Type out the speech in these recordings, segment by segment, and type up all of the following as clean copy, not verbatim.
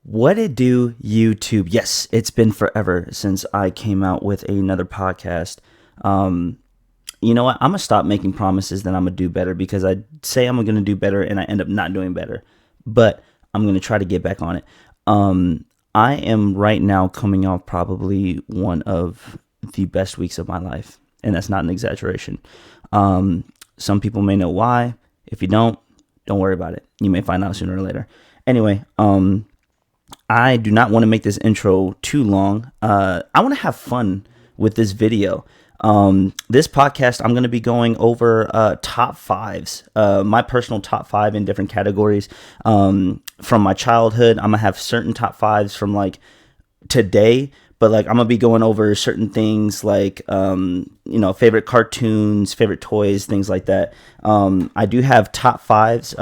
What it do, YouTube? Yes, it's been forever since I came out with another podcast. Um, you know what? I'm gonna stop making promises that I'm gonna do better because I say I'm gonna do better and I end up not doing better. But I'm gonna try to get back on it. I am right now coming off probably one of the best weeks of my life, and that's not an exaggeration. Some people may know why. If you don't worry about it. You may find out sooner or later. Anyway, I do not want to make this intro too long. I want to have fun with this video. This podcast, I'm going to be going over top fives, my personal top five in different categories. From my childhood, I'm going to have certain top fives from like today, but like I'm going to be going over certain things like, favorite cartoons, favorite toys, things like that. I do have top fives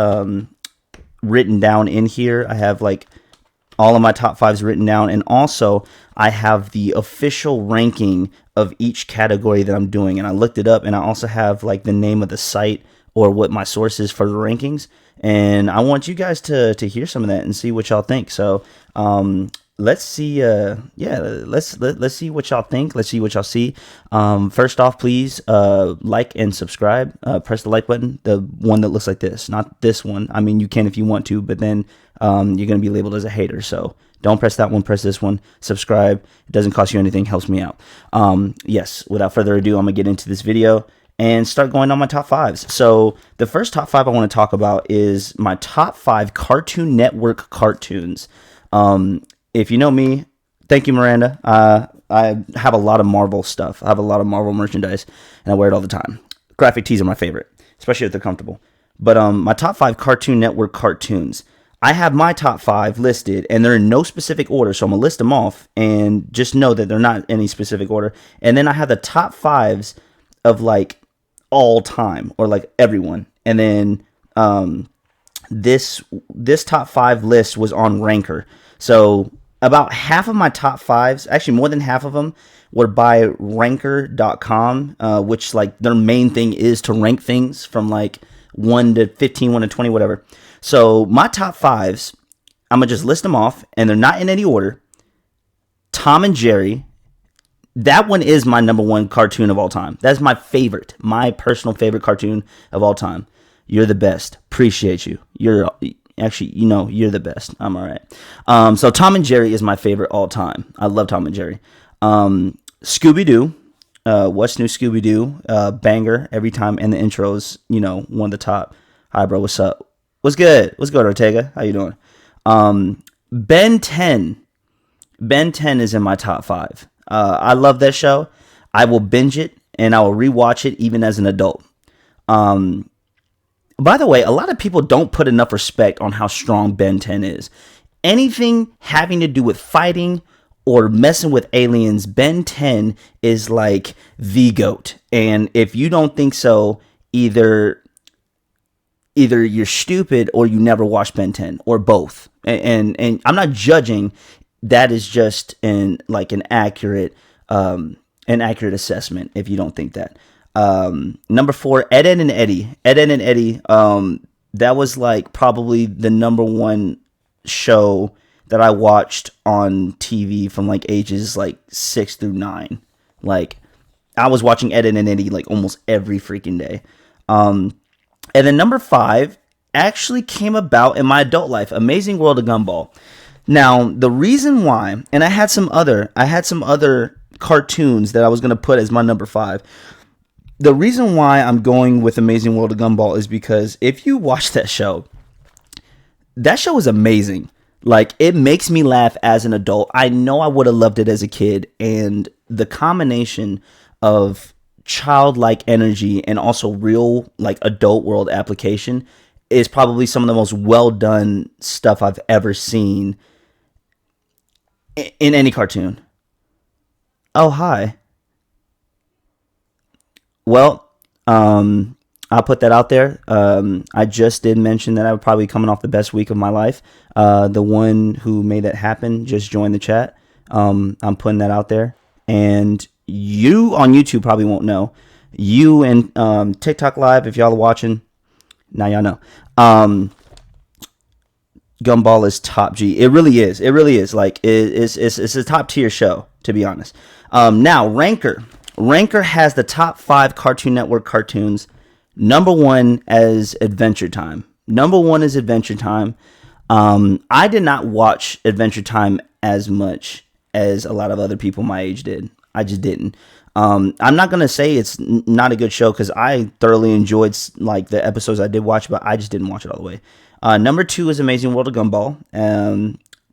written down in here. I have like all of my top fives written down, and also I have the official ranking of each category that I'm doing, and I looked it up, and I also have like the name of the site or what my source is for the rankings, and I want you guys to hear some of that and see what y'all think. So let's see let's see what y'all think. Let's see what y'all see. First off, please like and subscribe. Press the like button, the one that looks like this, not this one. I mean, you can if you want to, but then you're gonna be labeled as a hater, so don't press that one, press this one. Subscribe. It doesn't cost you anything, helps me out. Yes, without further ado, I'm gonna get into this video and start going on my top fives. So the first top five I want to talk about is my top five Cartoon Network cartoons. If you know me, thank you, Miranda. I have a lot of Marvel stuff. I have a lot of Marvel merchandise, and I wear it all the time. Graphic tees are my favorite, especially if they're comfortable. But my top five Cartoon Network cartoons. I have my top five listed, and they're in no specific order, so I'm going to list them off, and just know that they're not in any specific order. And then I have the top fives of, like, all time, or, like, everyone. And then this top five list was on Ranker. So about half of my top fives, actually more than half of them, were by ranker.com, which like their main thing is to rank things from like 1 to 15, 1 to 20, whatever. So my top fives, I'm going to just list them off, and they're not in any order. Tom and Jerry. That one is my number one cartoon of all time. That's my favorite, my personal favorite cartoon of all time. You're the best. Appreciate you. You're the best. I'm all right. So Tom and Jerry is my favorite all time. I love Tom and Jerry. Scooby-Doo. What's New Scooby-Doo? Banger every time. And the intros, one of the top. Hi, bro. What's up? What's good? What's good, Ortega? How you doing? Ben 10. Ben 10 is in my top five. I love that show. I will binge it, and I will rewatch it even as an adult. By the way, a lot of people don't put enough respect on how strong Ben 10 is. Anything having to do with fighting or messing with aliens, Ben 10 is like the GOAT. And if you don't think so, either you're stupid or you never watched Ben 10, or both. And I'm not judging. That is just an accurate assessment if you don't think that. Number 4, Ed, Edd and Eddy. Ed, Edd and Eddy, that was like probably the number one show that I watched on TV from like ages like 6 through 9. Like, I was watching Ed, Edd and Eddy like almost every freaking day. And then number 5 actually came about in my adult life, Amazing World of Gumball. Now, the reason why, and I had some other cartoons that I was going to put as my number 5. The reason why I'm going with Amazing World of Gumball is because if you watch that show is amazing. Like, it makes me laugh as an adult. I know I would have loved it as a kid, and the combination of childlike energy and also real, like, adult world application is probably some of the most well done stuff I've ever seen in any cartoon. Oh, hi. Well, I'll put that out there. I just did mention that I would probably be coming off the best week of my life. The one who made that happen just joined the chat. I'm putting that out there. And you on YouTube probably won't know. You and TikTok Live, if y'all are watching, now y'all know. Gumball is top G. It really is. It really is. Like it's a top tier show, to be honest. Now Ranker. Ranker has the top 5 Cartoon Network cartoons. Number 1 as Adventure Time. Number 1 is Adventure Time. I did not watch Adventure Time as much as a lot of other people my age did. I just didn't. I'm not gonna say it's not a good show because I thoroughly enjoyed like the episodes I did watch, but I just didn't watch it all the way. Number 2 is Amazing World of Gumball.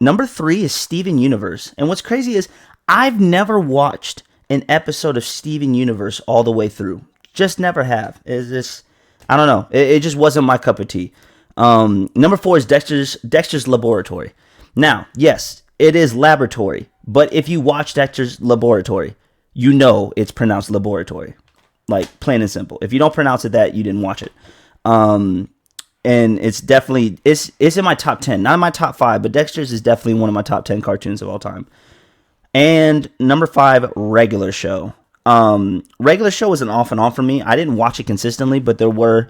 Number 3 is Steven Universe. And what's crazy is I've never watched an episode of Steven Universe all the way through. Just never have. It's just, I don't know. It just wasn't my cup of tea. Number 4 is Dexter's Laboratory. Now, yes, it is laboratory, but if you watch Dexter's Laboratory, you know it's pronounced laboratory. Like, plain and simple. If you don't pronounce it that, you didn't watch it. And it's definitely, it's in my top 10. Not in my top 5, but Dexter's is definitely one of my top 10 cartoons of all time. And number 5, Regular Show. Regular Show was an off and on for me. I didn't watch it consistently, but there were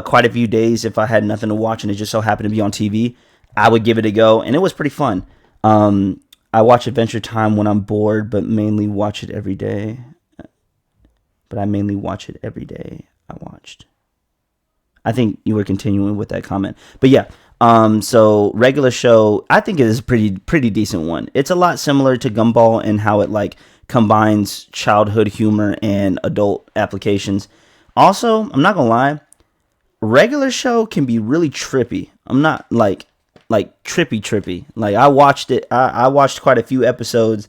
quite a few days if I had nothing to watch and it just so happened to be on TV, I would give it a go, and it was pretty fun. I watch Adventure Time when I'm bored, but mainly watch it every day. I think you were continuing with that comment. But yeah, so Regular Show, I think it is a pretty decent one. It's a lot similar to Gumball in how it like combines childhood humor and adult applications. Also, I'm not gonna lie, Regular Show can be really trippy. I'm not like trippy. Like I watched it. I watched quite a few episodes,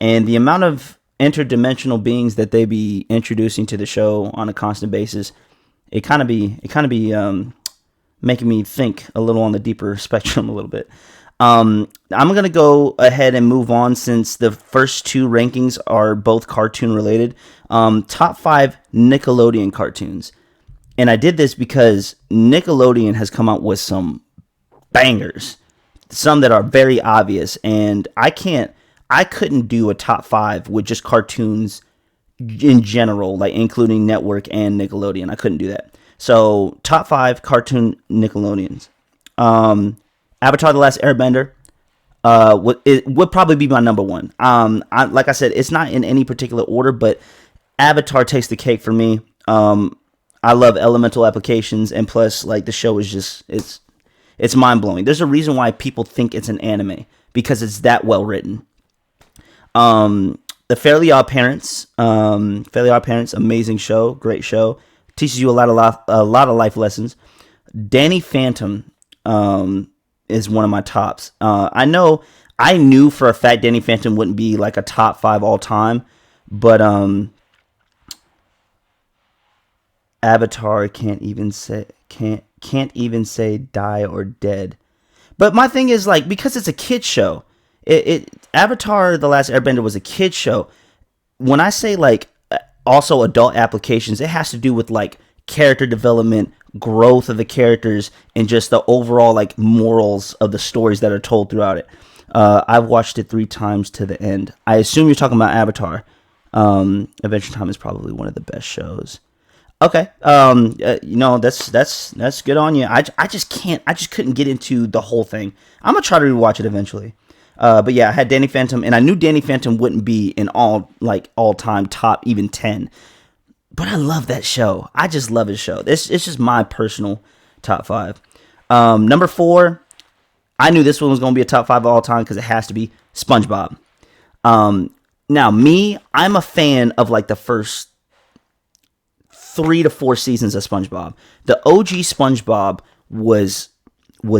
and the amount of interdimensional beings that they be introducing to the show on a constant basis, it kind of be making me think a little on the deeper spectrum a little bit. I'm gonna go ahead and move on since the first 2 rankings are both cartoon related. Top 5 Nickelodeon cartoons, and I did this because Nickelodeon has come out with some bangers, some that are very obvious, and I couldn't do a top 5 with just cartoons in general, like including network and Nickelodeon. I couldn't do that. So top 5 cartoon Nickelodeons. Avatar: The Last Airbender would probably be my number 1. Like I said, it's not in any particular order, but Avatar takes the cake for me. I love elemental applications, and plus, like, the show is just it's mind blowing. There's a reason why people think it's an anime, because it's that well written. The Fairly Odd Parents, amazing show, great show, teaches you a lot of life lessons. Danny Phantom is one of my tops. I knew for a fact Danny Phantom wouldn't be like a top 5 all time, but Avatar can't even say die or dead. But my thing is, like, because it's a kid show, Avatar: The Last Airbender was a kid show. When I say like also adult applications, it has to do with like character development, growth of the characters, and just the overall like morals of the stories that are told throughout it. I've watched it 3 times to the end. I assume you're talking about Avatar. Adventure Time is probably one of the best shows. Okay, that's good on you. I just couldn't get into the whole thing. I'm gonna try to rewatch it eventually. But yeah, I had Danny Phantom, and I knew Danny Phantom wouldn't be in all time top even 10. But I love that show. I just love his show. It's just my personal top 5. Number 4, I knew this one was gonna be a top 5 of all time because it has to be SpongeBob. Now I'm a fan of like the first 3 to 4 seasons of SpongeBob. The OG SpongeBob was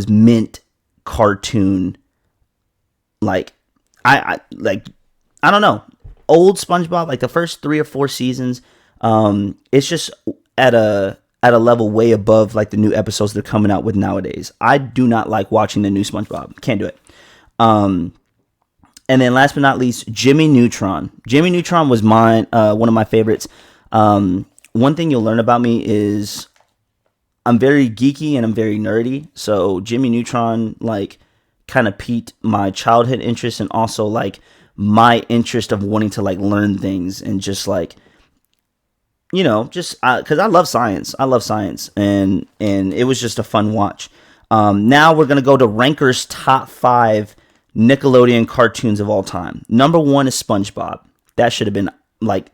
mint cartoon. Like I don't know, old SpongeBob, like the first 3 or 4 seasons, it's just at a level way above like the new episodes they're coming out with nowadays. I do not like watching the new SpongeBob. Can't do it. And then last but not least, Jimmy Neutron. Jimmy Neutron was one of my favorites. One thing you'll learn about me is I'm very geeky and I'm very nerdy. So Jimmy Neutron, like, kind of piqued my childhood interest, and also like my interest of wanting to like learn things, and just like, just because I love science. And it was just a fun watch. Now we're going to go to Ranker's top 5 Nickelodeon cartoons of all time. Number 1 is SpongeBob. That should have been like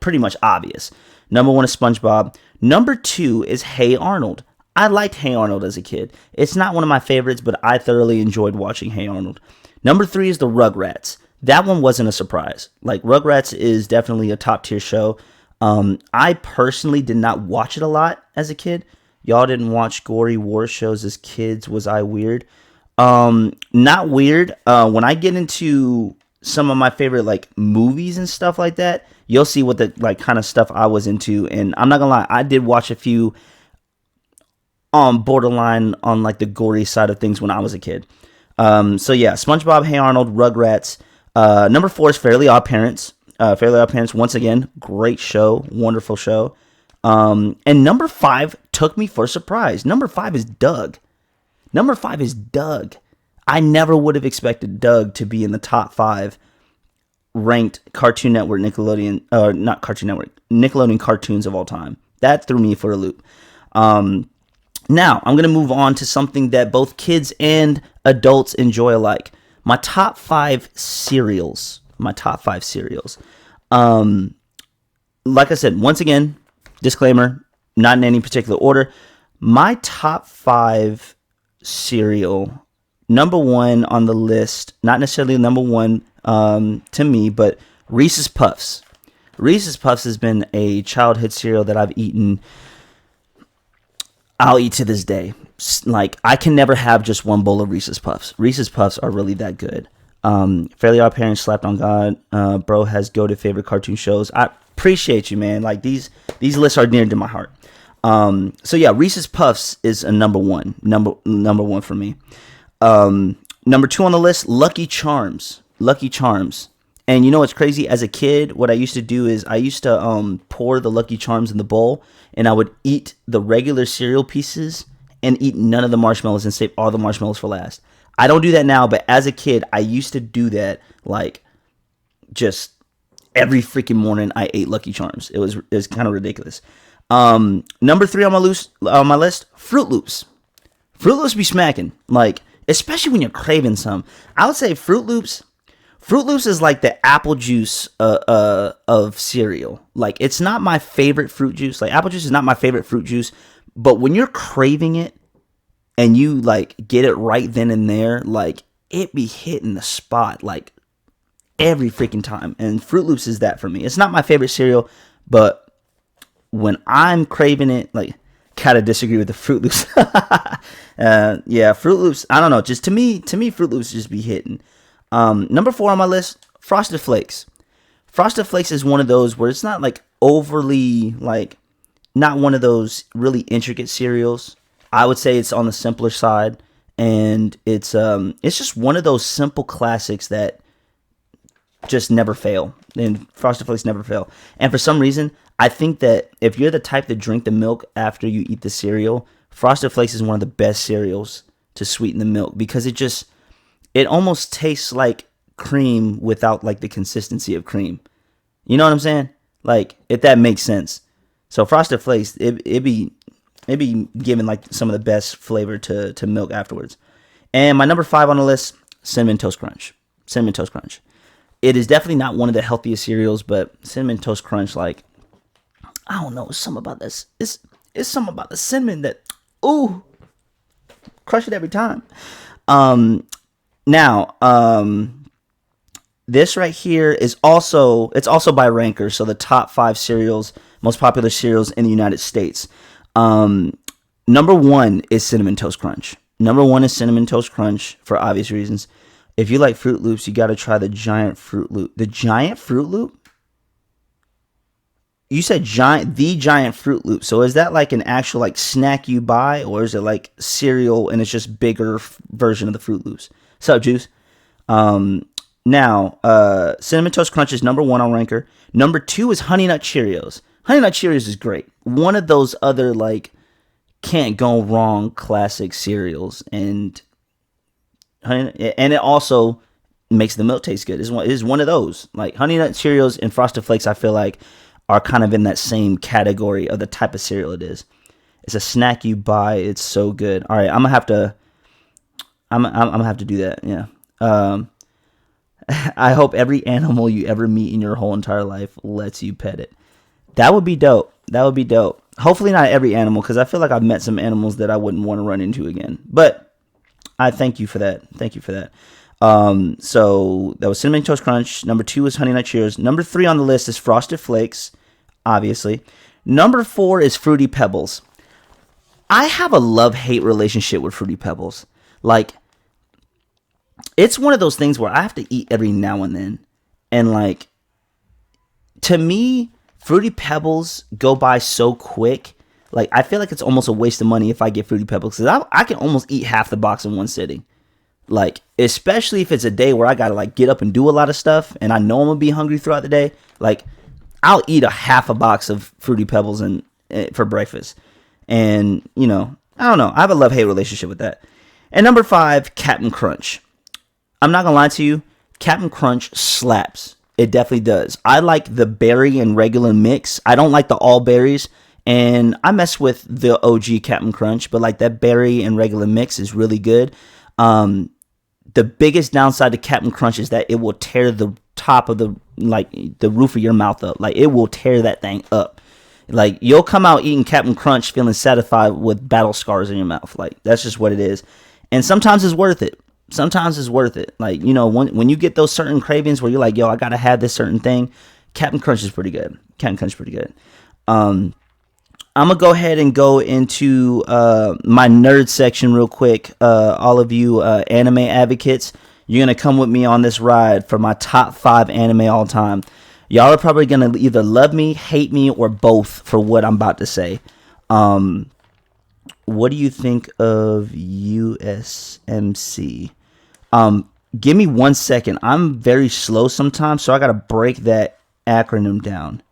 pretty much obvious. Number 1 is SpongeBob. Number 2 is Hey Arnold. I liked Hey Arnold as a kid. It's not one of my favorites, but I thoroughly enjoyed watching Hey Arnold. Number 3 is the Rugrats. That one wasn't a surprise. Like, Rugrats is definitely a top tier show. I personally did not watch it a lot as a kid. Y'all didn't watch gory war shows as kids. Was I weird? Not weird. When I get into some of my favorite like movies and stuff like that, you'll see what the like kind of stuff I was into. And I'm not gonna lie, I did watch a few borderline on like the gory side of things when I was a kid. So yeah, SpongeBob, Hey Arnold, Rugrats. Number 4 is Fairly Odd Parents. Fairly Odd Parents, once again, great show, wonderful show. And number 5 took me for a surprise. Number 5 is Doug. Number 5 is Doug. I never would have expected Doug to be in the top 5 ranked Cartoon Network Nickelodeon, not Cartoon Network, Nickelodeon cartoons of all time. That threw me for a loop. Now, I'm going to move on to something that both kids and adults enjoy alike. My top 5 cereals. My top 5 cereals. Like I said, once again, disclaimer, not in any particular order. My top 5 cereal, number 1 on the list, not necessarily number 1 to me, but Reese's Puffs. Reese's Puffs has been a childhood cereal that I've eaten. I'll eat to this day. Like, I can never have just one bowl of Reese's Puffs. Reese's Puffs are really that good. Fairly Odd Parents, Slapped on God. Bro has go to favorite cartoon shows. I appreciate you, man. Like, these lists are near to my heart. So yeah, Reese's Puffs is a number 1. Number 1 for me. Number 2 on the list, Lucky Charms. Lucky Charms. And you know what's crazy? As a kid, what I used to do is I used to pour the Lucky Charms in the bowl, and I would eat the regular cereal pieces and eat none of the marshmallows and save all the marshmallows for last. I don't do that now, but as a kid, I used to do that like just every freaking morning. I ate Lucky Charms. It was kind of ridiculous. Number 3 on my list, Fruit Loops. Fruit Loops be smacking, like, especially when you're craving some. I would say Fruit Loops is like the apple juice of cereal. Like, it's not my favorite fruit juice. Like, apple juice is not my favorite fruit juice, but when you're craving it and you like get it right then and there, like, it be hitting the spot like every freaking time. And Fruit Loops is that for me. It's not my favorite cereal, but when I'm craving it, like, gotta disagree with the Fruit Loops. Yeah, Fruit Loops, I don't know, just to me Fruit Loops just be hitting. Number 4 on my list, Frosted Flakes. Frosted Flakes is one of those where it's not like overly, like, not one of those really intricate cereals. I would say it's on the simpler side, and it's just one of those simple classics that just never fail. And Frosted Flakes never fail. And for some reason, I think that if you're the type to drink the milk after you eat the cereal, Frosted Flakes is one of the best cereals to sweeten the milk, because it almost tastes like cream without like the consistency of cream. You know what I'm saying? Like, if that makes sense. So Frosted Flakes, it be giving like some of the best flavor to milk afterwards. And my number 5 on the list, Cinnamon Toast Crunch. Cinnamon Toast Crunch. It is definitely not one of the healthiest cereals, but Cinnamon Toast Crunch, like, I don't know, it's something about this. It's something about the cinnamon that, ooh, crush it every time. Now, this right here is also by Ranker, so the top 5 cereals, most popular cereals in the United States. Number 1 is Cinnamon Toast Crunch. Number 1 is Cinnamon Toast Crunch for obvious reasons. If you like Fruit Loops, you got to try the Giant Fruit Loop. The Giant Fruit Loop? You said the Giant Fruit Loop. So is that like an actual like snack you buy, or is it like cereal and it's just bigger version of the Fruit Loops? Sup, Juice? Now, Cinnamon Toast Crunch is number 1 on Ranker. Number 2 is Honey Nut Cheerios. Honey Nut Cheerios is great. One of those other like can't go wrong classic cereals, and it also makes the milk taste good. It is one of those. Like, Honey Nut Cheerios and Frosted Flakes, I feel like, are kind of in that same category of the type of cereal it is. It's a snack you buy. It's so good. All right, I'm gonna have to. I'm gonna have to do that. Yeah. I hope every animal you ever meet in your whole entire life lets you pet it. That would be dope. That would be dope. Hopefully not every animal, because I feel like I've met some animals that I wouldn't want to run into again. But I thank you for that. Thank you for that. So that was Cinnamon Toast Crunch. Number 2 is Honey Nut Cheerios. Number 3 on the list is Frosted Flakes, obviously. Number 4 is Fruity Pebbles. I have a love-hate relationship with Fruity Pebbles. Like, it's one of those things where I have to eat every now and then. And like, to me, Fruity Pebbles go by so quick. Like, I feel like it's almost a waste of money if I get Fruity Pebbles, because I can almost eat half the box in one sitting. Like, especially if it's a day where I gotta like get up and do a lot of stuff, and I know I'm gonna be hungry throughout the day. Like, I'll eat a half a box of Fruity Pebbles for breakfast. And, you know, I don't know. I have a love-hate relationship with that. And number 5, Captain Crunch. I'm not gonna lie to you, Captain Crunch slaps. It definitely does. I like the berry and regular mix. I don't like the all berries. And I mess with the OG Captain Crunch, but like that berry and regular mix is really good. The biggest downside to Captain Crunch is that it will tear the top of the roof of your mouth up. Like, it will tear that thing up. Like, you'll come out eating Captain Crunch feeling satisfied with battle scars in your mouth. Like, that's just what it is. And sometimes it's worth it. Sometimes it's worth it. Like, you know, when you get those certain cravings where you're like, yo, I gotta have this certain thing, Captain Crunch is pretty good. Captain Crunch is pretty good. I'm gonna go ahead and go into my nerd section real quick. All of you anime advocates, you're gonna come with me on this ride for my top 5 anime all time. Y'all are probably gonna either love me, hate me, or both for what I'm about to say. What do you think of USMC? Give me 1 second. I'm very slow sometimes, so I gotta break that acronym down.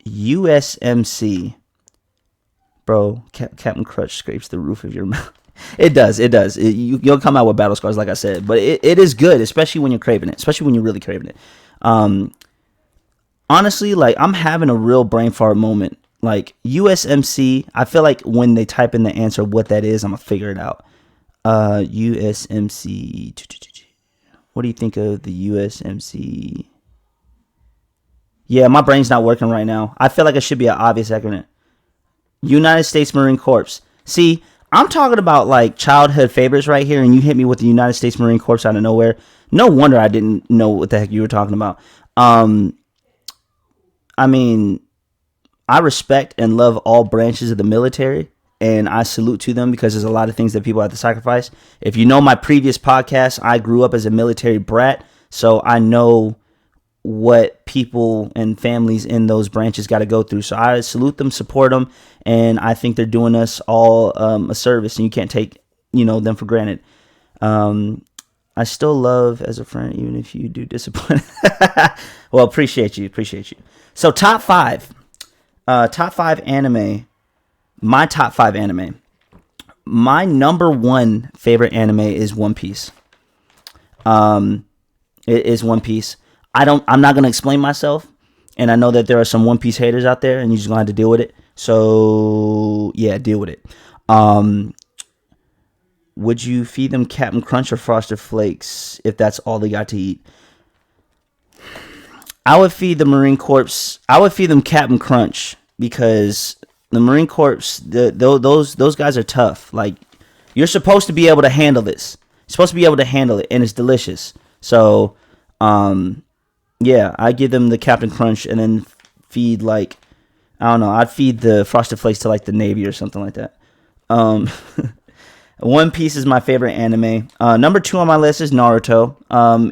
USMC. Bro, Captain Crunch scrapes the roof of your mouth. It does. You'll come out with battle scars, like I said. But it is good, especially when you're craving it. Especially when you're really craving it. Honestly, like, I'm having a real brain fart moment. Like, USMC, I feel like when they type in the answer what that is, I'm going to figure it out. USMC. What do you think of the USMC? Yeah, my brain's not working right now. I feel like it should be an obvious acronym. United States Marine Corps. See, I'm talking about like childhood favorites right here, and you hit me with the United States Marine Corps out of nowhere. No wonder I didn't know what the heck you were talking about. I mean, I respect and love all branches of the military, and I salute to them because there's a lot of things that people have to sacrifice. If you know my previous podcast, I grew up as a military brat, so I know what people and families in those branches got to go through. So I salute them, support them, and I think they're doing us all a service, and you can't take, them for granted. I still love as a friend, even if you do disappoint. Well, appreciate you. So top 5 anime. My top 5 anime. My number 1 favorite anime is One Piece. It is One Piece. I'm not going to explain myself, and I know that there are some One Piece haters out there, and you're just going to have to deal with it. So, yeah, deal with it. Would you feed them Captain Crunch or Frosted Flakes if that's all they got to eat? I would feed the Marine Corps. I would feed them Captain Crunch because the Marine Corps, those guys are tough. Like, you're supposed to be able to handle this. You're supposed to be able to handle it, and it's delicious. So, yeah, I give them the Captain Crunch and then feed, like, I don't know, I'd feed the Frosted Flakes to, like, the Navy or something like that. One Piece is my favorite anime. Number 2 on my list is Naruto.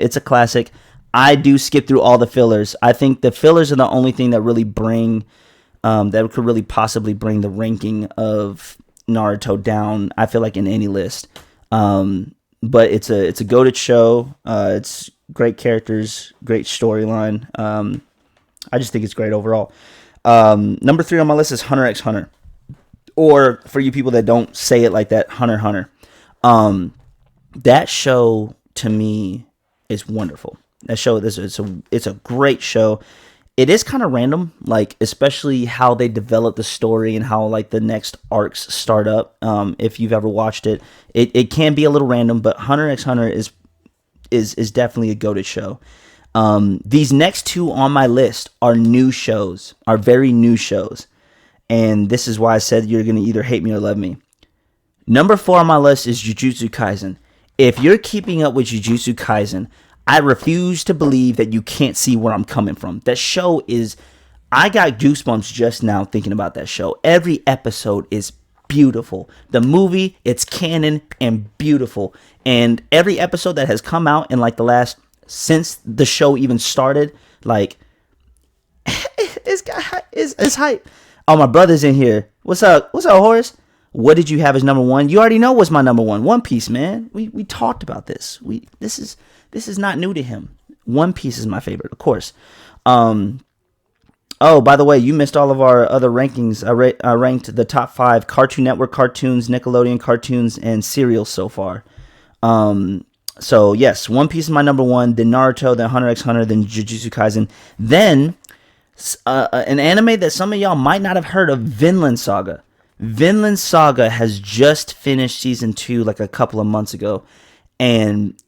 It's a classic. I do skip through all the fillers. I think the fillers are the only thing that really that could really possibly bring the ranking of Naruto down, I feel like, in any list. But it's a goated show. It's great characters, great storyline. I just think it's great overall. Number 3 on my list is Hunter x Hunter. Or, for you people that don't say it like that, Hunter x Hunter. That show, to me, is wonderful. That show, it's a great show. it is kind of random, like especially how they develop the story and how like the next arcs start up. If you've ever watched it, it can be a little random, but Hunter x Hunter is definitely a goated show. These next two on my list are new shows, are very new shows, and this is why I said you're gonna either hate me or love me. Number 4 on my list is Jujutsu Kaisen. If you're keeping up with Jujutsu Kaisen, I refuse to believe that you can't see where I'm coming from. That show is, I got goosebumps just now thinking about that show. Every episode is beautiful. The movie, it's canon and beautiful. And every episode that has come out in like the last, since the show even started, like, it's hype. Oh, my brother's in here. What's up, Horace? What did you have as number 1? You already know what's my number 1. One Piece, man. We talked about this. This is not new to him. One Piece is my favorite, of course. Oh, by the way, you missed all of our other rankings. I ranked the top 5 Cartoon Network cartoons, Nickelodeon cartoons, and serials so far. So yes, One Piece is my number 1. Then Naruto, then Hunter x Hunter, then Jujutsu Kaisen, then an anime that some of y'all might not have heard of, Vinland Saga. Vinland Saga has just finished season 2 like a couple of months ago, and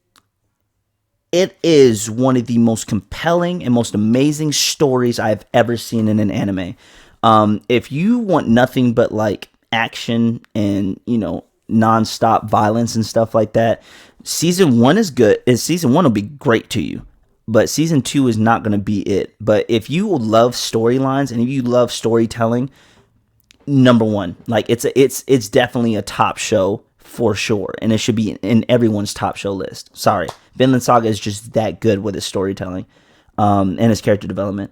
it is one of the most compelling and most amazing stories I've ever seen in an anime. If you want nothing but like action and, you know, nonstop violence and stuff like that, season 1 is good. Season 1 will be great to you, but season 2 is not going to be it. But if you love storylines and if you love storytelling, number 1, like it's definitely a top show for sure, and it should be in everyone's top show list. Sorry, Vinland Saga is just that good with its storytelling, and its character development.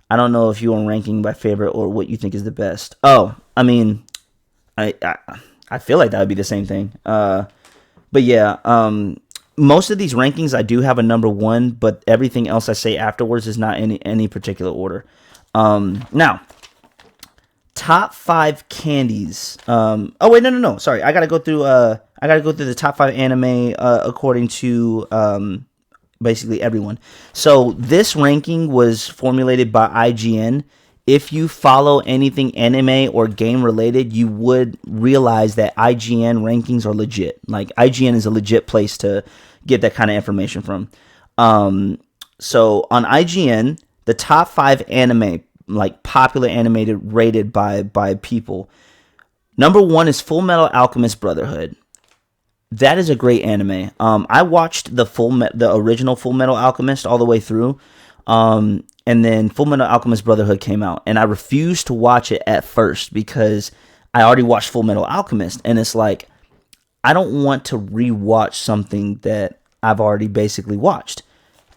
I don't know if you are ranking by favorite or what you think is the best. Oh, I mean, I feel like that would be the same thing. But yeah, most of these rankings I do have a number 1, but everything else I say afterwards is not in any particular order. Now, top 5 candies. Oh wait, no. Sorry, I gotta go through the top 5 anime according to basically everyone. So this ranking was formulated by IGN. If you follow anything anime or game related, you would realize that IGN rankings are legit. Like, IGN is a legit place to get that kind of information from. So on IGN, the top 5 anime, like popular animated, rated by people. Number 1 is Full Metal Alchemist Brotherhood. That is a great anime. I watched the original Full Metal Alchemist all the way through. And then Full Metal Alchemist Brotherhood came out, and I refused to watch it at first because I already watched Full Metal Alchemist, and it's like, I don't want to rewatch something that I've already basically watched.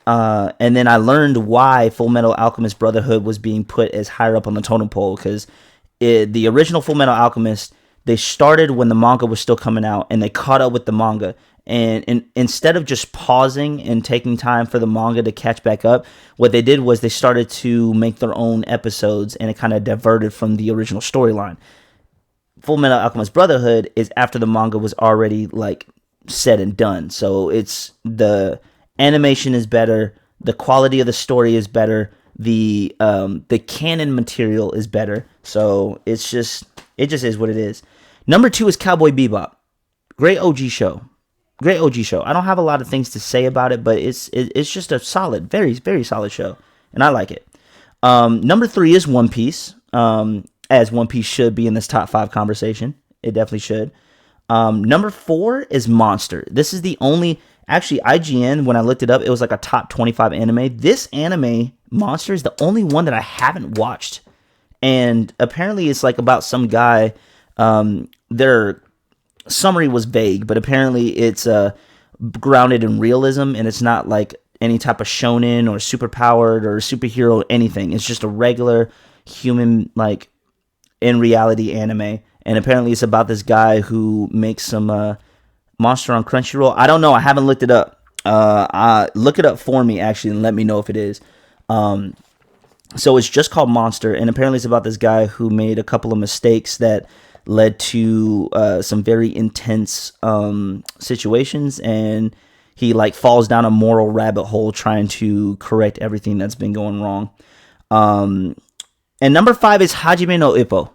And then I learned why Full Metal Alchemist Brotherhood was being put as higher up on the totem pole, because the original Full Metal Alchemist, they started when the manga was still coming out, and they caught up with the manga. And instead of just pausing and taking time for the manga to catch back up, what they did was they started to make their own episodes, and it kind of diverted from the original storyline. Full Metal Alchemist Brotherhood is after the manga was already like said and done. So it's the animation is better, the quality of the story is better, the canon material is better. So it just is what it is. Number 2 is Cowboy Bebop. Great OG show. Great OG show. I don't have a lot of things to say about it, but it's just a solid, very, very solid show, and I like it. Number 3 is One Piece, as One Piece should be in this top 5 conversation. It definitely should. Number 4 is Monster. This is the only, actually, IGN, when I looked it up, it was like a top 25 anime. This anime, Monster, is the only one that I haven't watched, and apparently it's like about some guy. Their summary was vague, but apparently it's grounded in realism, and it's not like any type of shonen or superpowered or superhero anything. It's just a regular human, like, in reality anime. And apparently it's about this guy who makes some Monster on Crunchyroll. I don't know. I haven't looked it up. Look it up for me, actually, and let me know if it is. So it's just called Monster, and apparently it's about this guy who made a couple of mistakes that led to some very intense situations, and he like falls down a moral rabbit hole trying to correct everything that's been going wrong. And number 5 is Hajime no Ippo.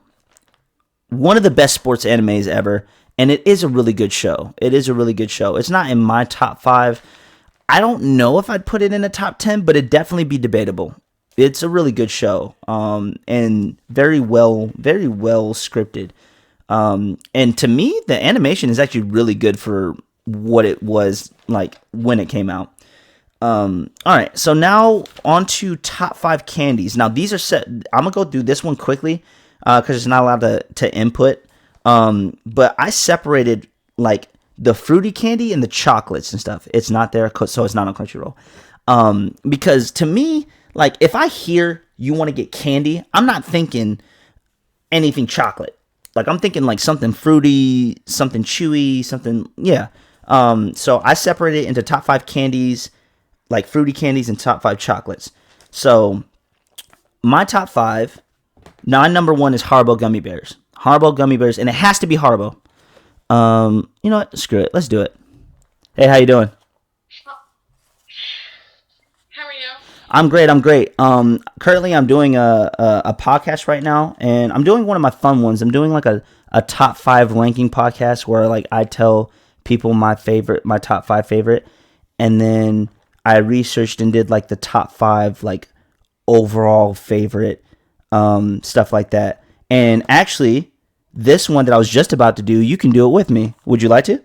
One of the best sports animes ever. And it is a really good show. It is a really good show. It's not in my top 5. I don't know if I'd put it in the top 10, but it'd definitely be debatable. It's a really good show. And very well scripted. And to me, the animation is actually really good for what it was like when it came out. All right, so now on to top 5 candies. Now these are set. I'm gonna go through this one quickly because it's not allowed to input. But I separated like the fruity candy and the chocolates and stuff. It's not there, so it's not on Crunchyroll. Because to me, like if I hear you want to get candy, I'm not thinking anything chocolate. Like I'm thinking like something fruity, something chewy, something So I separated it into top 5 candies, like fruity candies, and top 5 chocolates. So my top 5, number 1 is Haribo gummy bears. Haribo gummy bears, and it has to be Haribo. You know what? Screw it. Let's do it. Hey, how you doing? How are you? I'm great. Currently I'm doing a podcast right now, and I'm doing one of my fun ones. I'm doing like a top 5 ranking podcast where like I tell people my top 5 favorite, and then I researched and did like the top 5 like overall favorite stuff like that. And actually, this one that I was just about to do, you can do it with me. Would you like to? Sure.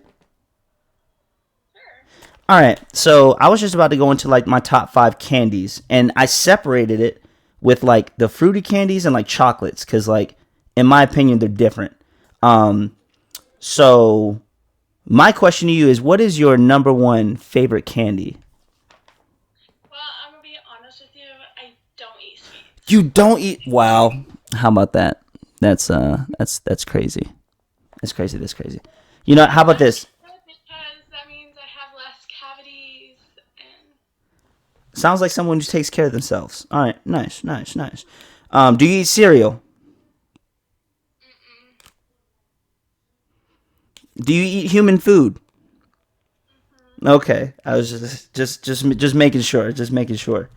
All right. So I was just about to go into like my top 5 candies, and I separated it with like the fruity candies and like chocolates, because like in my opinion they're different. So my question to you is, what is your number 1 favorite candy? Well, I'm gonna be honest with you. I don't eat sweets. You don't eat? Wow. How about that? That's crazy. That's crazy. You know, how about this? Because that means I have less cavities and. Sounds like someone who takes care of themselves. All right, nice. Do you eat cereal? Mm-mm. Do you eat human food? Mm-hmm. Okay, I was just making sure. Just making sure.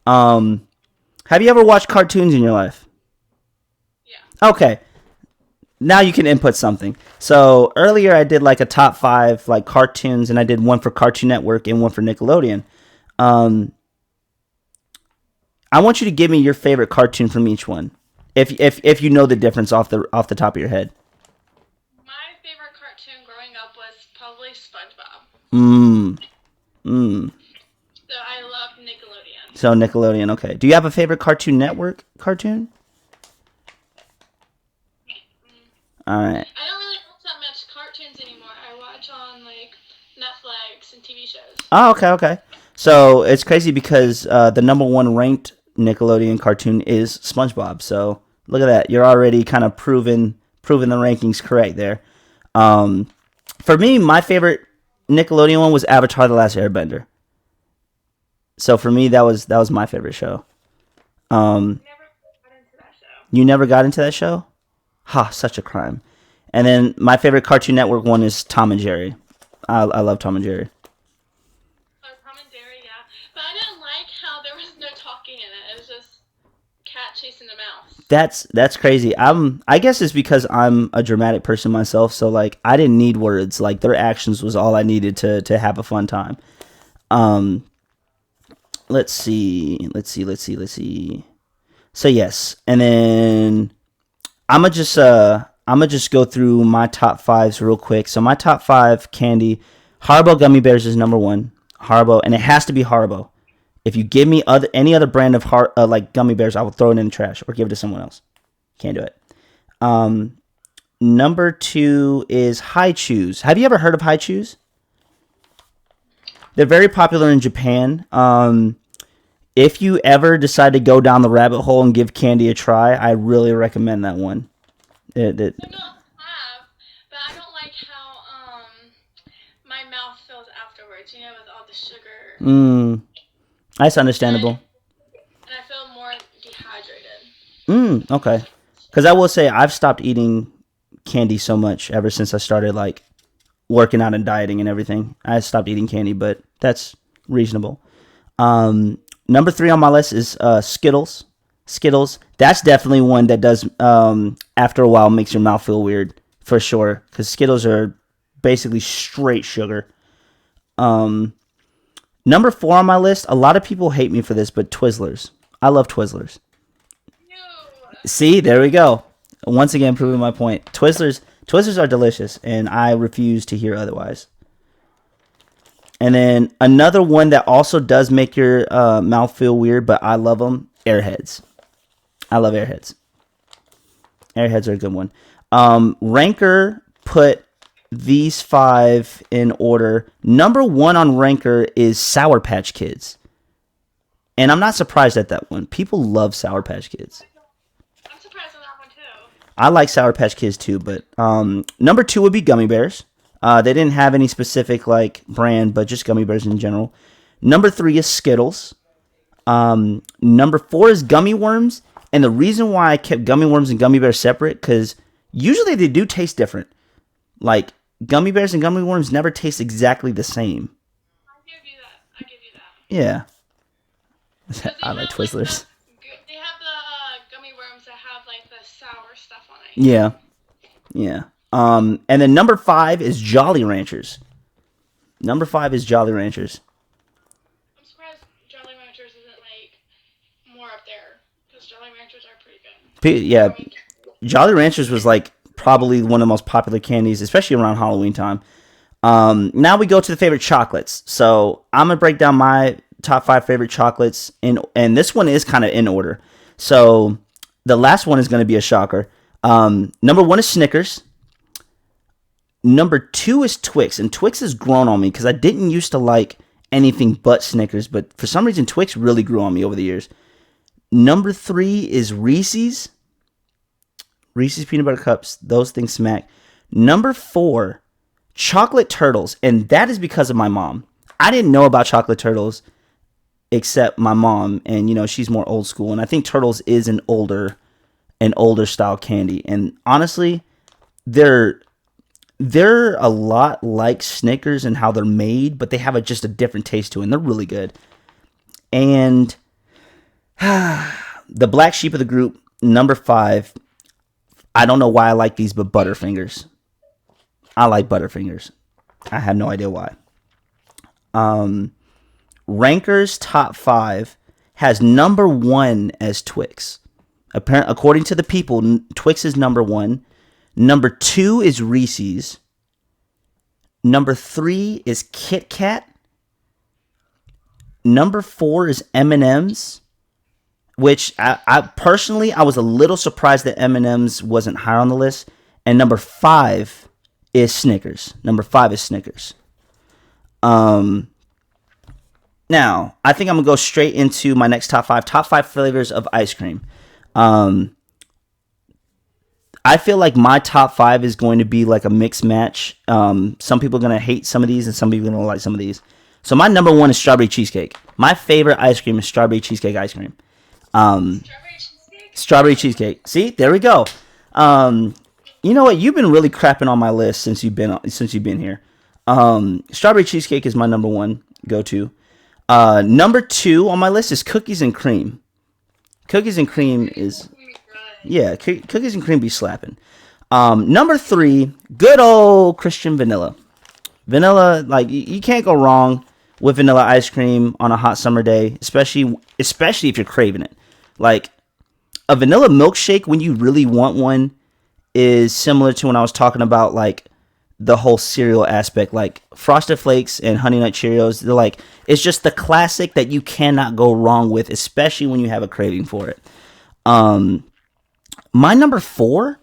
Have you ever watched cartoons in your life? Yeah. Okay. Now you can input something. So earlier I did like a top 5 like cartoons, and I did one for Cartoon Network and one for Nickelodeon. I want you to give me your favorite cartoon from each one, if you know the difference off the top of your head. My favorite cartoon growing up was probably SpongeBob. Mmm. Mmm. So I love Nickelodeon. So Nickelodeon. Okay. Do you have a favorite Cartoon Network cartoon? All right. I don't really watch that much cartoons anymore. I watch on like Netflix and TV shows. Oh, okay. So it's crazy because the number 1 ranked Nickelodeon cartoon is SpongeBob. So look at that. You're already kind of proving the rankings correct there. For me, my favorite Nickelodeon one was Avatar: The Last Airbender. So for me, that was my favorite show. Never got into that show. You never got into that show? Ha, such a crime. And then my favorite Cartoon Network one is Tom and Jerry. I love Tom and Jerry. Oh, Tom and Jerry, yeah. But I didn't like how there was no talking in it. It was just cat chasing a mouse. That's crazy. I guess it's because I'm a dramatic person myself, so like I didn't need words. Like their actions was all I needed to have a fun time. Let's see. So yes, and then I'm gonna just go through my top 5s real quick. So my top 5 candy, Haribo gummy bears is number 1. Haribo, and it has to be Haribo. If you give me any other brand of like gummy bears, I will throw it in the trash or give it to someone else. Can't do it. Number 2 is High Chews. Have you ever heard of High Chews? They're very popular in Japan. If you ever decide to go down the rabbit hole and give candy a try, I really recommend that one. I don't have, but I don't like how my mouth feels afterwards. You know, with all the sugar. That's understandable. And I feel more dehydrated. Okay. Because I will say I've stopped eating candy so much ever since I started like working out and dieting and everything. I stopped eating candy, but that's reasonable. Number 3 on my list is Skittles. Skittles. That's definitely one that does, after a while, makes your mouth feel weird, for sure. Because Skittles are basically straight sugar. Number 4 on my list, a lot of people hate me for this, but Twizzlers. I love Twizzlers. No. See, there we go. Once again, proving my point. Twizzlers are delicious, and I refuse to hear otherwise. And then another one that also does make your mouth feel weird, but I love them, Airheads. I love Airheads. Airheads are a good one. Ranker put these 5 in order. Number 1 on Ranker is Sour Patch Kids. And I'm not surprised at that one. People love Sour Patch Kids. I'm surprised at that one too. I like Sour Patch Kids too, but number 2 would be Gummy Bears. They didn't have any specific like brand, but just Gummy Bears in general. Number 3 is Skittles. Number 4 is Gummy Worms. And the reason why I kept Gummy Worms and Gummy Bears separate, because usually they do taste different. Like, Gummy Bears and Gummy Worms never taste exactly the same. I give you that. Yeah. I like Twizzlers. They have the gummy worms that have like the sour stuff on it. Yeah. Yeah. And then number 5 is Jolly Ranchers. Number 5 is Jolly Ranchers. I'm surprised Jolly Ranchers isn't like more up there, because Jolly Ranchers are pretty good. Yeah. Jolly Ranchers was like probably one of the most popular candies, especially around Halloween time. Now we go to the favorite chocolates. So I'm going to break down my top 5 favorite chocolates, and this one is kind of in order. So the last one is going to be a shocker. Number 1 is Snickers. Number 2 is Twix, and Twix has grown on me because I didn't used to like anything but Snickers, but for some reason Twix really grew on me over the years. Number 3 is Reese's. Reese's Peanut Butter Cups. Those things smack. Number 4, Chocolate Turtles. And that is because of my mom. I didn't know about Chocolate Turtles except my mom. And, you know, she's more old school. And I think Turtles is an older style candy. And honestly, they're a lot like Snickers in how they're made, but they have just a different taste to it. And they're really good. And the black sheep of the group, number 5. I don't know why I like these, but Butterfingers. I like Butterfingers. I have no idea why. Ranker's top 5 has number 1 as Twix. According to the people, Twix is number 1. Number 2 is Reese's. Number 3 is Kit Kat. Number 4 is M&M's. Which I personally, I was a little surprised that M&M's wasn't higher on the list. And number 5 is Snickers. Number 5 is Snickers. Now, I think I'm going to go straight into my next top 5. Top 5 flavors of ice cream. I feel like my top 5 is going to be like a mixed match. Some people are going to hate some of these and some people are going to like some of these. So my number 1 is strawberry cheesecake. My favorite ice cream is strawberry cheesecake ice cream. Strawberry cheesecake. See, there we go. You know what? You've been really crapping on my list since you've been here. Strawberry cheesecake is my number 1 go-to. Number 2 on my list is cookies and cream. Cookies and cream is, yeah, cookies and cream be slapping. Number 3, good old Christian vanilla. Vanilla, like you can't go wrong with vanilla ice cream on a hot summer day, especially if you're craving it. Like, a vanilla milkshake, when you really want one, is similar to when I was talking about, like, the whole cereal aspect. Like, Frosted Flakes and Honey Nut Cheerios, they're like, it's just the classic that you cannot go wrong with, especially when you have a craving for it. My number 4,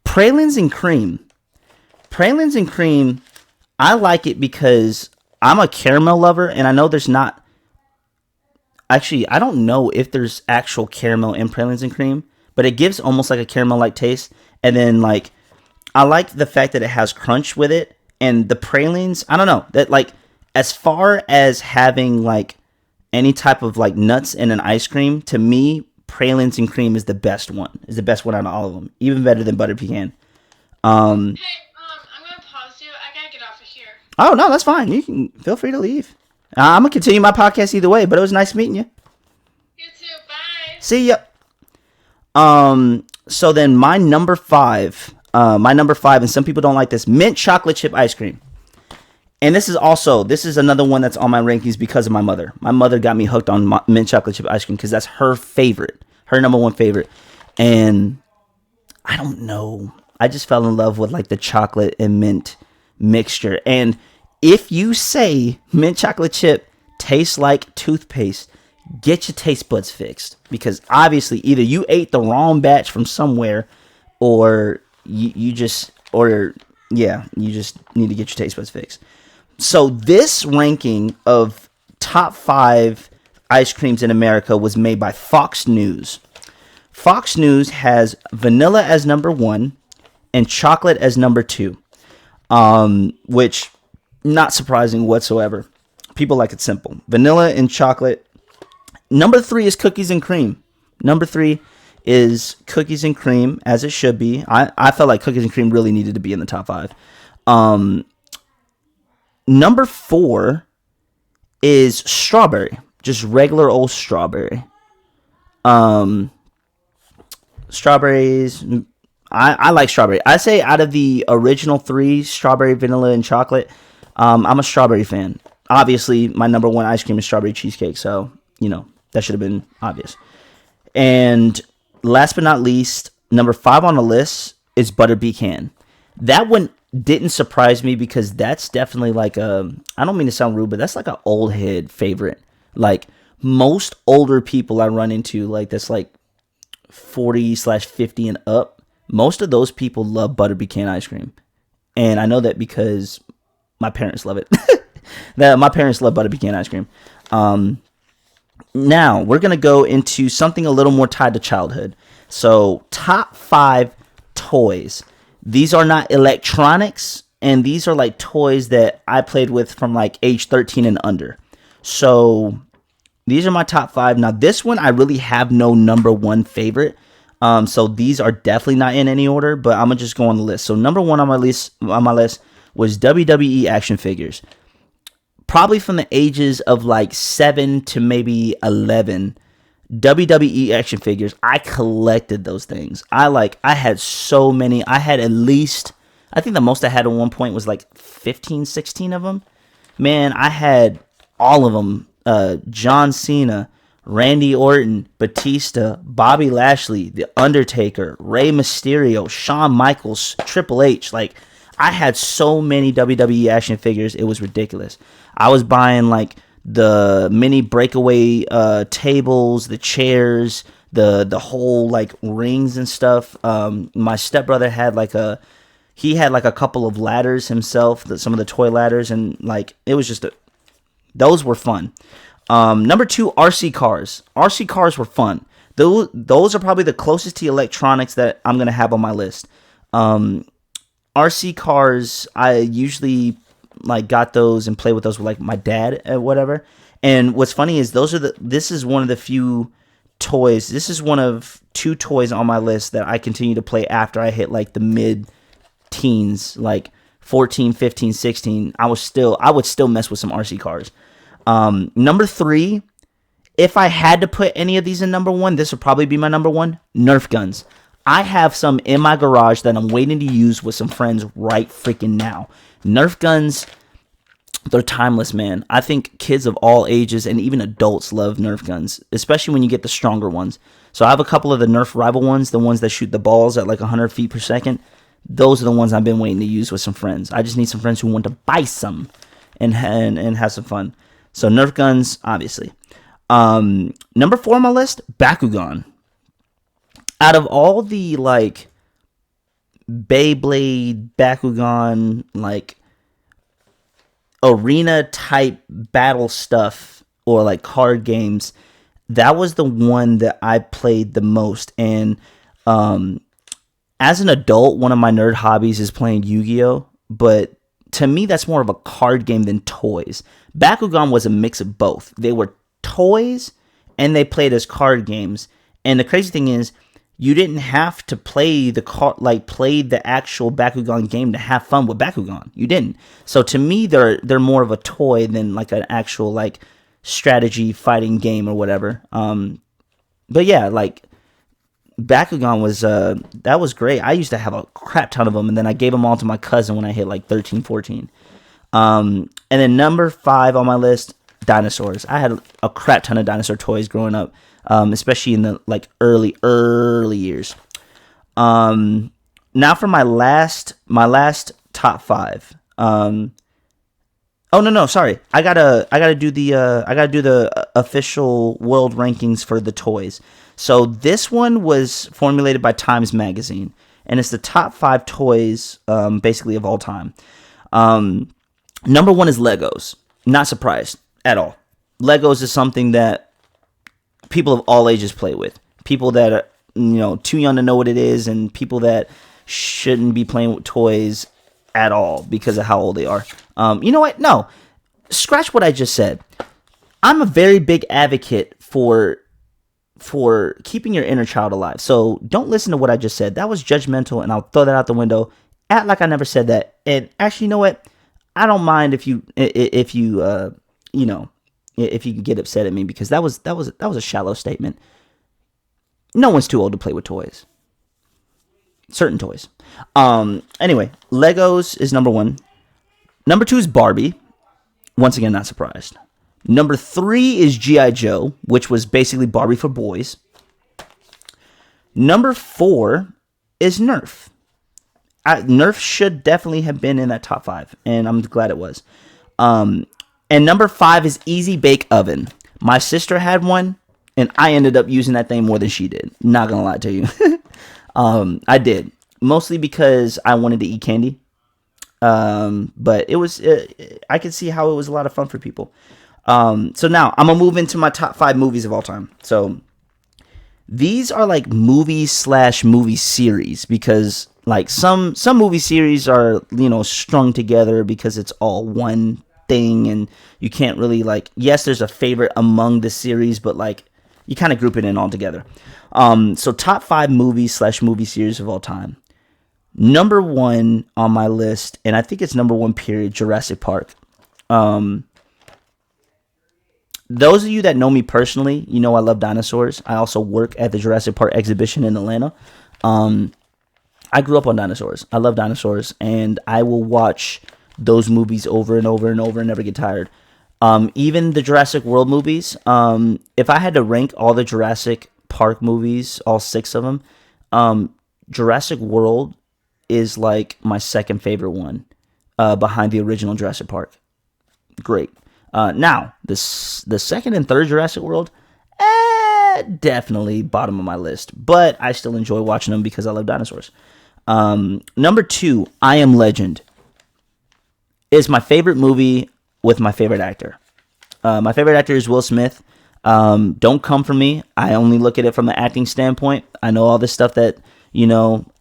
Pralines and Cream. Pralines and Cream, I like it because I'm a caramel lover, and I know there's not... Actually, I don't know if there's actual caramel in Pralines and Cream, but it gives almost like a caramel-like taste. And then, like, I like the fact that it has crunch with it. And the pralines, I don't know, that, like, as far as having, like, any type of, like, nuts in an ice cream, to me, Pralines and Cream is the best one. Is the best one out of all of them. Even better than Butter Pecan. Hey, I'm gonna pause you. I gotta get off of here. Oh, no, that's fine. You can feel free to leave. I'm going to continue my podcast either way, but it was nice meeting you. You too. Bye. See ya. So then my number five, and some people don't like this, mint chocolate chip ice cream. And this is another one that's on my rankings because of my mother. My mother got me hooked on mint chocolate chip ice cream because that's her favorite, her number one favorite. And I don't know, I just fell in love with like the chocolate and mint mixture. And if you say mint chocolate chip tastes like toothpaste, get your taste buds fixed, because obviously either you ate the wrong batch from somewhere, or you just need to get your taste buds fixed. So this ranking of top 5 ice creams in America was made by Fox News. Fox News has vanilla as number 1 and chocolate as number 2, which not surprising whatsoever. People like it simple. Vanilla and chocolate. Number 3 is cookies and cream. Number 3 is cookies and cream, as it should be. I felt like cookies and cream really needed to be in the top 5. Number 4 is strawberry. Just regular old strawberry. Strawberries, I like strawberry. I say out of the original 3, strawberry, vanilla, and chocolate, I'm a strawberry fan. Obviously, my number 1 ice cream is strawberry cheesecake, so, that should have been obvious. And last but not least, number 5 on the list is butter pecan. That one didn't surprise me because that's definitely like I don't mean to sound rude, but that's like an old head favorite. Like most older people I run into, like that's like 40/50 and up, most of those people love butter pecan ice cream. And I know that because my parents love it. My parents love butter pecan ice cream. Now we're going to go into something a little more tied to childhood. So top 5 toys. These are not electronics, and these are like toys that I played with from like age 13 and under. So these are my top 5. Now this one I really have no number 1 favorite. So these are definitely not in any order, but I'm gonna just go on the list. So number 1 on my list was WWE action figures. Probably from the ages of like 7 to maybe 11. WWE action figures, I collected those things. I had so many. I had at least, I think the most I had at one point was like 15, 16 of them. Man, I had all of them. John Cena, Randy Orton, Batista, Bobby Lashley, The Undertaker, Rey Mysterio, Shawn Michaels, Triple H. Like, I had so many WWE action figures, it was ridiculous. I was buying like the mini breakaway tables, the chairs, the whole like rings and stuff. My stepbrother had like a couple of ladders himself, some of the toy ladders, and like it was just those were fun. Number 2, RC cars. RC cars were fun. Those are probably the closest to electronics that I'm gonna have on my list. RC cars, I usually like got those and play with those with like my dad or whatever. And what's funny is this is one of the few toys. This is one of 2 toys on my list that I continue to play after I hit like the mid teens, like 14, 15, 16. I would still mess with some RC cars. Number 3, if I had to put any of these in number 1, this would probably be my number 1, Nerf guns. I have some in my garage that I'm waiting to use with some friends right freaking now. Nerf guns, they're timeless, man. I think kids of all ages and even adults love Nerf guns, especially when you get the stronger ones. So I have a couple of the Nerf rival ones, the ones that shoot the balls at like 100 feet per second. Those are the ones I've been waiting to use with some friends. I just need some friends who want to buy some and have some fun. So Nerf guns, obviously. Number 4 on my list, Bakugan. Out of all the like Beyblade, Bakugan, like arena type battle stuff or like card games, that was the one that I played the most. And as an adult, one of my nerd hobbies is playing Yu-Gi-Oh! But to me, that's more of a card game than toys. Bakugan was a mix of both. They were toys and they played as card games. And the crazy thing is, you didn't have to play the actual Bakugan game to have fun with Bakugan. You didn't. So to me, they're more of a toy than like an actual like strategy fighting game or whatever. But yeah, like Bakugan was that was great. I used to have a crap ton of them, and then I gave them all to my cousin when I hit like 13, 14. And then number 5 on my list, dinosaurs. I had a crap ton of dinosaur toys growing up, especially in the like early years. Now for my last top 5. Oh no, sorry. I gotta do the official world rankings for the toys. So this one was formulated by Times Magazine, and it's the top 5 toys, basically of all time. Number 1 is Legos. Not surprised at all. Legos is something that people of all ages play with. People that are too young to know what it is, and people that shouldn't be playing with toys at all because of how old they are. You know what? No. Scratch what I just said. I'm a very big advocate for keeping your inner child alive. So don't listen to what I just said. That was judgmental, and I'll throw that out the window. Act like I never said that. And actually, you know what? I don't mind if you get upset at me, because that was a shallow statement. No one's too old to play with toys. Certain toys. Anyway, Legos is number 1. Number 2 is Barbie. Once again, not surprised. Number 3 is G.I. Joe, which was basically Barbie for boys. Number 4 is Nerf. Nerf should definitely have been in that top 5, and I'm glad it was. And number 5 is Easy Bake Oven. My sister had one, and I ended up using that thing more than she did. Not gonna lie to you. I did. Mostly because I wanted to eat candy. But it was, I could see how it was a lot of fun for people. So now I'm gonna move into my top 5 movies of all time. So these are like movies/movie series, because like some movie series are, strung together because it's all one thing, and you can't really like, yes, there's a favorite among the series, but like you kind of group it in all together. So top 5 movies/movie series of all time. Number 1 on my list, and I think it's number 1 period, Jurassic Park. Those of you that know me personally, I love dinosaurs. I also work at the Jurassic Park exhibition in Atlanta. I grew up on dinosaurs. I love dinosaurs, and I will watch those movies over and over and over and never get tired. Even the Jurassic World movies, if I had to rank all the Jurassic Park movies, all 6 of them, Jurassic World is like my second favorite one, behind the original Jurassic Park. Great. Now, the second and third Jurassic World, definitely bottom of my list, but I still enjoy watching them because I love dinosaurs. Number 2, I Am Legend, is my favorite movie with my favorite actor. My favorite actor is Will Smith. Don't come for me. I only look at it from the acting standpoint. I know all this stuff that,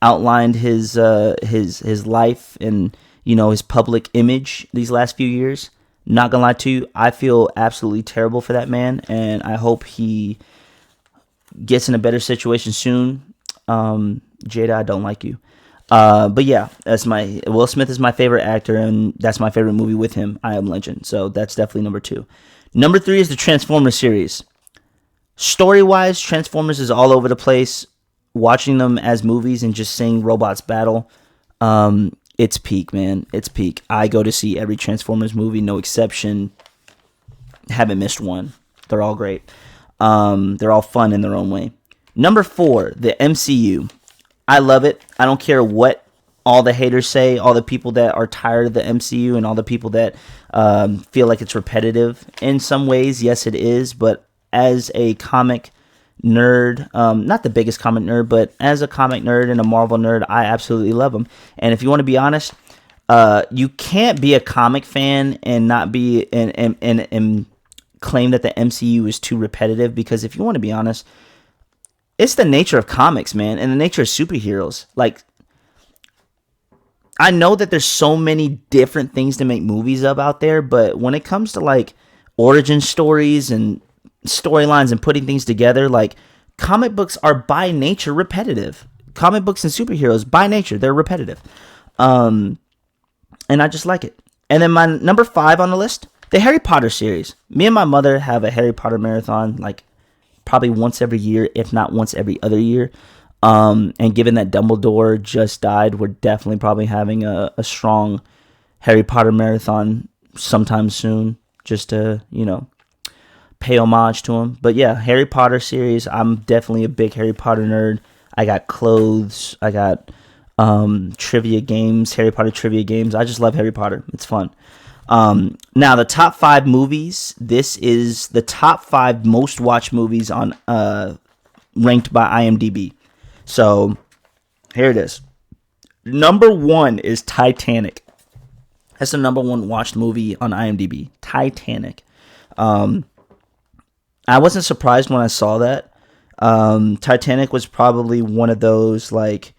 outlined his life and, his public image these last few years. Not gonna lie to you, I feel absolutely terrible for that man, and I hope he gets in a better situation soon. Jada, I don't like you. But yeah, Will Smith is my favorite actor, and that's my favorite movie with him, I Am Legend. So that's definitely number 2. Number 3 is the Transformers series. Story-wise, Transformers is all over the place. Watching them as movies and just seeing robots battle, it's peak, man. It's peak. I go to see every Transformers movie, no exception. Haven't missed one. They're all great. They're all fun in their own way. Number 4, the MCU. I love it. I don't care what all the haters say, all the people that are tired of the MCU, and all the people that feel like it's repetitive. In some ways, yes, it is. But as a comic nerd, not the biggest comic nerd, but as a comic nerd and a Marvel nerd, I absolutely love them. And if you want to be honest, you can't be a comic fan and not be and claim that the MCU is too repetitive, because if you want to be honest, it's the nature of comics, man, and the nature of superheroes. Like, I know that there's so many different things to make movies of out there, but when it comes to like origin stories and storylines and putting things together, like, comic books are by nature repetitive. Comic books and superheroes, by nature, they're repetitive. And I just like it. And then my number 5 on the list, the Harry Potter series. Me and my mother have a Harry Potter marathon, like, probably once every year, if not once every other year. And given that Dumbledore just died, we're definitely probably having a strong Harry Potter marathon sometime soon, just to, pay homage to him. But yeah, Harry Potter series, I'm definitely a big Harry Potter nerd. I got clothes, I got trivia games, Harry Potter trivia games. I just love Harry Potter. It's fun. Now the top 5 movies. This is the top 5 most watched movies on ranked by IMDb. So here it is. Number 1 is Titanic. That's the number 1 watched movie on IMDb. Titanic. I wasn't surprised when I saw that. Titanic was probably one of those, like,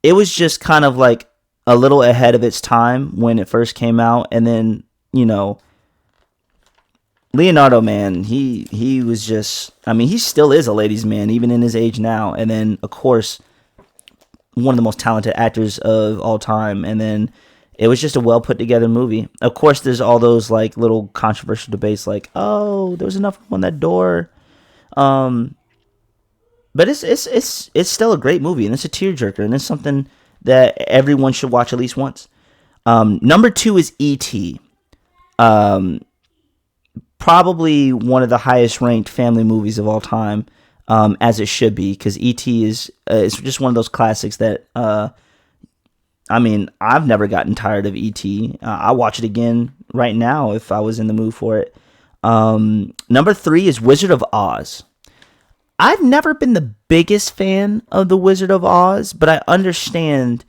it was just kind of like a little ahead of its time when it first came out. And then, Leonardo, man, he was just, he still is a ladies' man, even in his age now. And then, of course, one of the most talented actors of all time. And then it was just a well put together movie. Of course, there's all those like little controversial debates, like, oh, there was enough room on that door. But it's still a great movie, and it's a tearjerker, and it's something that everyone should watch at least once. Number 2 is E.T. Probably one of the highest ranked family movies of all time, as it should be, because E.T. is just one of those classics that I've never gotten tired of E.T. I'll watch it again right now if I was in the mood for it. Number 3 is Wizard of Oz. I've never been the biggest fan of the Wizard of Oz, but I understand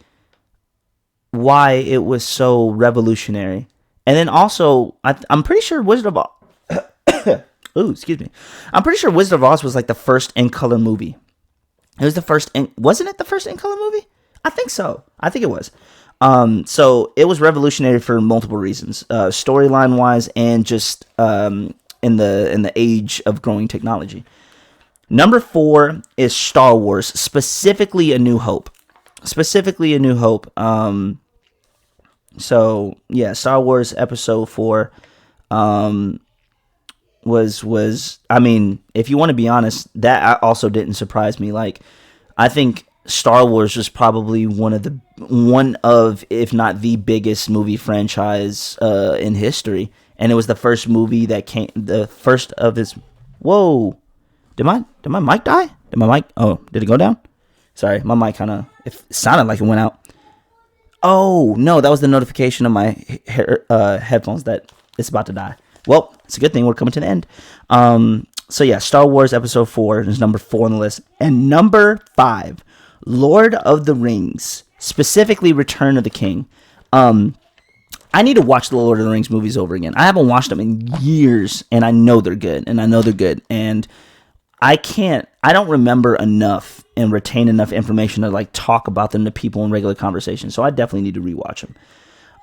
why it was so revolutionary. And then also, I'm pretty sure Wizard of Oz... Ooh, excuse me. I'm pretty sure Wizard of Oz was like the first in-color movie. It was the first... Wasn't it the first in-color movie? I think so. I think it was. So it was revolutionary for multiple reasons, storyline wise, and just in the age of growing technology. Number 4 is Star Wars, specifically A New Hope. So yeah, Star Wars Episode 4 was if you want to be honest, that also didn't surprise me. Like, I think Star Wars was probably one of, if not the biggest movie franchise in history, and it was the first movie that came, the first of its. Whoa, did my mic die? Did it go down? Sorry, my mic it sounded like it went out. Oh no, that was the notification of my headphones that it's about to die. Well, it's a good thing we're coming to the end. So yeah, Star Wars Episode 4 is number 4 on the list, and number 5. Lord of the Rings, specifically Return of the King. I need to watch the Lord of the Rings movies over again. I haven't watched them in years, and I know they're good. And I don't remember enough and retain enough information to like talk about them to people in regular conversation. So I definitely need to rewatch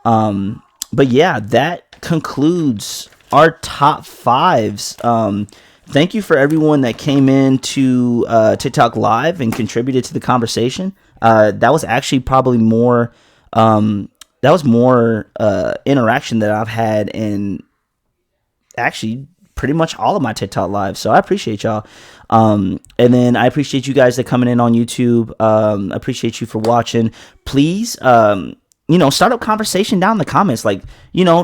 them. But yeah, that concludes our top 5s. Thank you for everyone that came in to TikTok Live and contributed to the conversation. That was actually probably more interaction that I've had in actually pretty much all of my TikTok Lives. So I appreciate y'all. And then I appreciate you guys that coming in on YouTube. I appreciate you for watching. Please, start up conversation down in the comments. Like,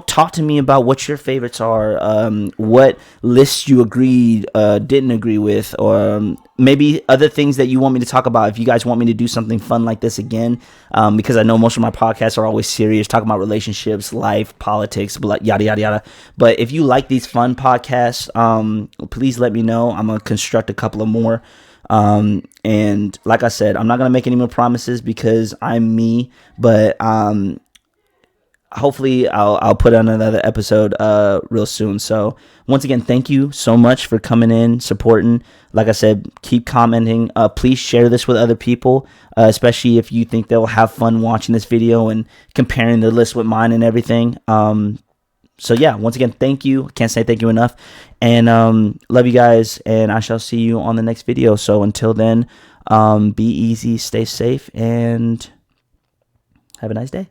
talk to me about what your favorites are, what lists you agreed, didn't agree with, or maybe other things that you want me to talk about. If you guys want me to do something fun like this again, because I know most of my podcasts are always serious, talking about relationships, life, politics, yada, yada, yada. But if you like these fun podcasts, please let me know. I'm going to construct a couple of more. And like I said, I'm not going to make any more promises because I'm me, but, hopefully I'll put on another episode, real soon. So once again, thank you so much for coming in, supporting. Like I said, keep commenting. Please share this with other people, especially if you think they'll have fun watching this video and comparing the list with mine and everything. So yeah, once again, thank you. Can't say thank you enough. And love you guys, and I shall see you on the next video. So until then, be easy, stay safe, and have a nice day.